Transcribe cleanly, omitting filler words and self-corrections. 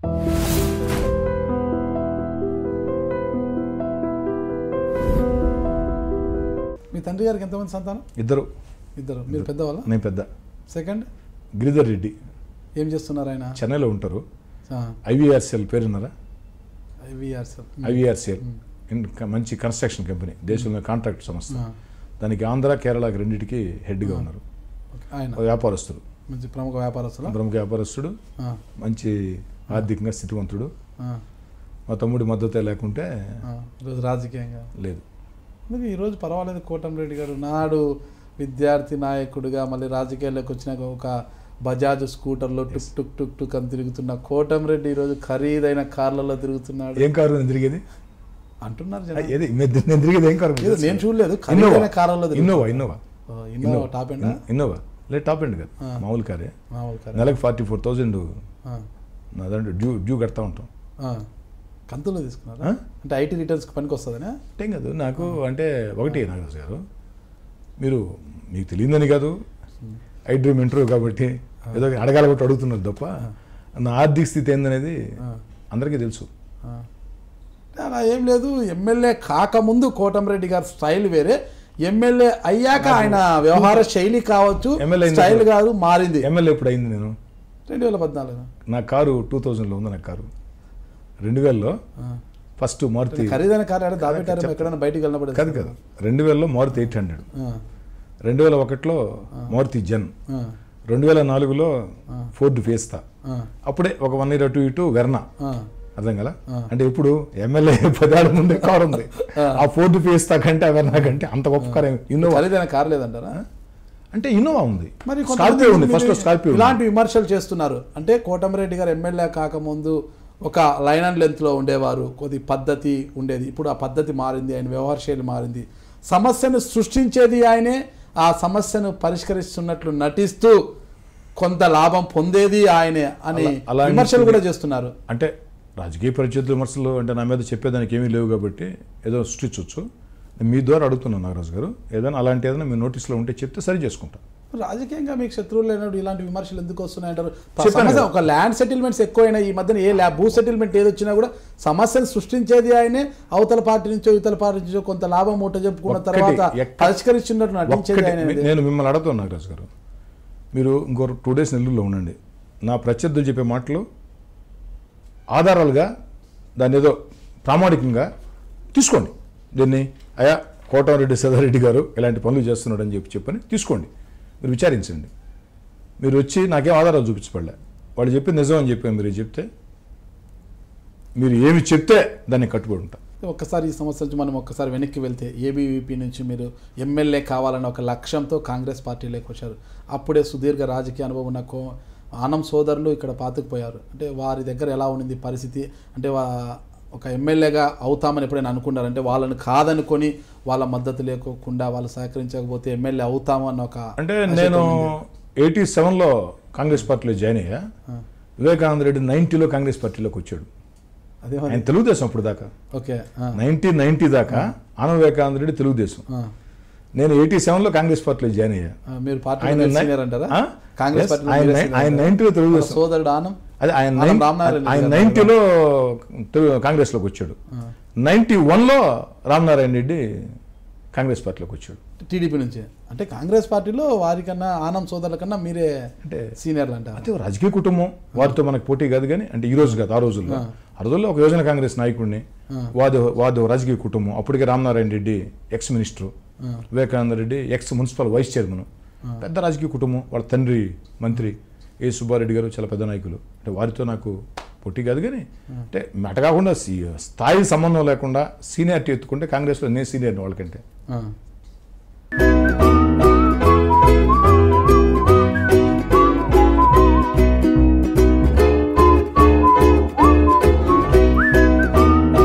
మీ తండ్రి గారికి ఎంతమంది సంతానం? ఇద్దరు. మీరు పెద్దవాళ్ళ? నేను పెద్ద. సెకండ్ గిరిధర్ రెడ్డి. ఏం చేస్తున్నారు ఆయన? చెన్నైలో ఉంటారు. ఐవీఆర్సీఎల్ పేరున్నారా? ఐవీఆర్సీఎల్ మంచి కన్స్ట్రక్షన్ కంపెనీ, దేశంలో కాంట్రాక్ట్ సంస్థ. దానికి ఆంధ్ర కేరళకి రెండింటికి హెడ్గా ఉన్నారు. వ్యాపారస్తుడు, మంచి ప్రముఖ వ్యాపారస్తుడు, మంచి ఆర్థికంగా స్థితివంతుడు. మా తమ్ముడి మద్దతు లేకుంటే ఈరోజు రాజకీయంగా లేదు. ఈరోజు పర్వాలేదు. కోటంరెడ్డి గారు నాడు విద్యార్థి నాయకుడిగా మళ్ళీ రాజకీయాల్లోకి వచ్చినాక ఒక బజాజ్ స్కూటర్లో టుక్ టుక్ టుక్ టుక్ అని తిరుగుతున్న కోటంరెడ్డి ఈరోజు ఖరీదైన కార్లలో తిరుగుతున్నాడు. ఏం కారు తిరిగేది అంటున్నారు. నేను చూడలేదు. ఖరీదైన కార్లలో ఇన్నోవా టాప్ ఎండ్. ఇన్నోవా లేదు, టాప్ ఎండ్ కాదు, మామూలు కారే. నెలకు 44,000 నా దాంట్లో డ్యూ కడతా ఉంటాం. కంతులో తీసుకున్నారా? అంటే ఐటీ రిటర్న్స్కి పనికి వస్తుందనే అంటే కాదు నాకు. అంటే ఒకటి నాగరాజు గారు, మీకు తెలియదని కాదు, ఐ డ్రీమ్ ఇంటర్వ్యూ కాబట్టి ఏదో అడగాలి కాబట్టి అడుగుతున్నారు తప్ప నా ఆర్థిక స్థితి ఏందనేది అందరికీ తెలుసు. అలా ఏం లేదు. ఎమ్మెల్యే కాకముందు కోటంరెడ్డి గారి స్టైల్ వేరే, ఎమ్మెల్యే అయ్యాక ఆయన వ్యవహార శైలి కావచ్చు, స్టైల్ కాదు మారింది. ఎమ్మెల్యే ఎప్పుడు అయింది? నేను 2014. నా కారు 2000లో ఉంది. నా కారు 2000లో ఫస్ట్ మారుతి. ఖరీదైన కారు దాబెట్టారు ఎక్కడైనా బయటికి వెళ్ళినప్పుడు? కాదు 2000లో మారుతి 800, 2001లో మారుతి జన్, 2004లో ఫోర్డ్ ఫేస్తా. అప్పుడే ఒక 1 year అటు ఇటు వెర్నా. అర్థం కదా? అంటే ఇప్పుడు ఎమ్మెల్యే 10 ఏళ్ల ముందే కారు ఉంది. ఆ ఫోర్డ్ ఫేస్తా కంటే ఆ వెర్నా కంటే అంత గొప్ప కారు. ఇన్నోవా ఖరీదైన కారు లేదంటారా? అంటే ఇన్నోవా ఉంది, మరి స్కార్పియో ఉంది. First Scorpio. ఇలాంటి విమర్శలు చేస్తున్నారు. అంటే కోటంరెడ్డి గారు ఎమ్మెల్యే కాకముందు ఒక లైన్ అండ్ లెంత్లో ఉండేవారు, కొద్ది పద్ధతి ఉండేది. ఇప్పుడు ఆ పద్ధతి మారింది, ఆయన వ్యవహార శైలి మారింది. సమస్యను సృష్టించేది ఆయనే, ఆ సమస్యను పరిష్కరిస్తున్నట్లు నటిస్తూ కొంత లాభం పొందేది ఆయనే అని విమర్శలు కూడా చేస్తున్నారు. అంటే రాజకీయ పరిస్థితుల విమర్శలు అంటే నా మీద చెప్పేదానికి ఏమీ లేవు కాబట్టి ఏదో సృష్టించవచ్చు. మీ ద్వారా అడుగుతున్నాను నాగరాజు గారు, ఏదైనా మీ నోటీస్లో ఉంటే చెప్తే సరి చేసుకుంటా. రాజకీయంగా మీకు శత్రువులు లేనప్పుడు ఇలాంటి విమర్శలు ఎందుకు వస్తున్నాయంటారు? ఒక ల్యాండ్ సెటిల్మెంట్స్ ఎక్కువైనా ఈ మధ్యన భూ సెటిల్మెంట్ ఏది వచ్చినా కూడా సమస్యను సృష్టించేది ఆయనే, అవతల పార్టీ నుంచో ఇతర పార్టీ నుంచో కొంత లాభం మూట చెప్పుకున్న తర్వాత పరిష్కరిస్తున్నట్టు నటించేది ఆయన. నేను మిమ్మల్ని అడుగుతాను నాగరాజు గారు, మీరు ఇంకో 2 days నెల్లూరులో ఉండండి. నా ప్రత్యర్థులు చెప్పే మాటలు ఆధారాలుగా దాన్ని ఏదో ప్రామాణికంగా తీసుకోండి. దీన్ని అయా కోటంరెడ్డి సదారెడ్డి గారు ఇలాంటి పనులు చేస్తున్నాడు అని చెప్పని తీసుకోండి, మీరు విచారించండి. మీరు వచ్చి నాకేం ఆధారాలు చూపించబడలే, వాళ్ళు చెప్పింది నిజం అని చెప్పి మీరు చెప్తే, మీరు ఏమి చెప్తే దాన్ని కట్టుబడి ఉంటా. ఒక్కసారి ఈ సమస్య నుంచి మనం ఒక్కసారి వెనక్కి వెళ్తే, ఏబీవీపీ నుంచి మీరు ఎమ్మెల్యే కావాలని ఒక లక్ష్యంతో కాంగ్రెస్ పార్టీలోకి వచ్చారు. అప్పుడే సుదీర్ఘ రాజకీయ అనుభవం ఉన్న ఆనం సోదరులు ఇక్కడ పాతుకుపోయారు. అంటే వారి దగ్గర ఎలా ఉండింది పరిస్థితి? అంటే ఒక ఎమ్మెల్యేగా అవుతామని ఎప్పుడైనా అనుకున్నారు? అంటే వాళ్ళని కాదనుకొని వాళ్ళ మద్దతు లేకోకుండా వాళ్ళు సహకరించకపోతే ఎమ్మెల్యే అవుతాము అన్న ఒక. అంటే నేను 87లో కాంగ్రెస్ పార్టీలో జాయిన్ అయ్యా. వివేకానంద రెడ్డి 90లో కాంగ్రెస్ పార్టీలోకి వచ్చాడు. ఆయన తెలుగుదేశం అప్పుడు దాకా. ఓకే, 1990 దాకా ఆనం వివేకానంద రెడ్డి తెలుగుదేశం. నేను 87లో కాంగ్రెస్ పార్టీలో జాయిన్ అయ్యా. మీరు పార్టీ కాంగ్రెస్ పార్టీ ఆయన 90లో తెలుగుదేశం సోదరుడు ఆనం. అదే ఆయన 90లో కాంగ్రెస్లోకి వచ్చాడు. 91లో రామనారాయణ రెడ్డి కాంగ్రెస్ పార్టీలోకి వచ్చాడు టీడీపీ నుంచి. అంటే కాంగ్రెస్ పార్టీలో వారికన్నా ఆనం సోదరుల కన్నా మీరే అంటే సీనియర్లు అంటారు. అంటే రాజకీయ కుటుంబం, వారితో మనకు పోటీ కాదు. కానీ అంటే ఈ రోజు కాదు, ఆ రోజుల్లో ఒక యోజన కాంగ్రెస్ నాయకుడిని, వాది రాజకీయ కుటుంబం. అప్పటికే Ramanarayana Reddy ex minister, Vivekananda Reddy ex municipal vice chairman. పెద్ద రాజకీయ కుటుంబం. వాళ్ళ తండ్రి మంత్రి ఏ సుబ్బారెడ్డి గారు చాలా పెద్ద నాయకులు. అంటే వారితో నాకు పోటీ కాదు. కానీ అంటే అట కాకుండా స్థాయి సంబంధం లేకుండా సీనియారిటీ ఎత్తుకుంటే కాంగ్రెస్లో నేను సీనియర్ని వాళ్ళకంటే.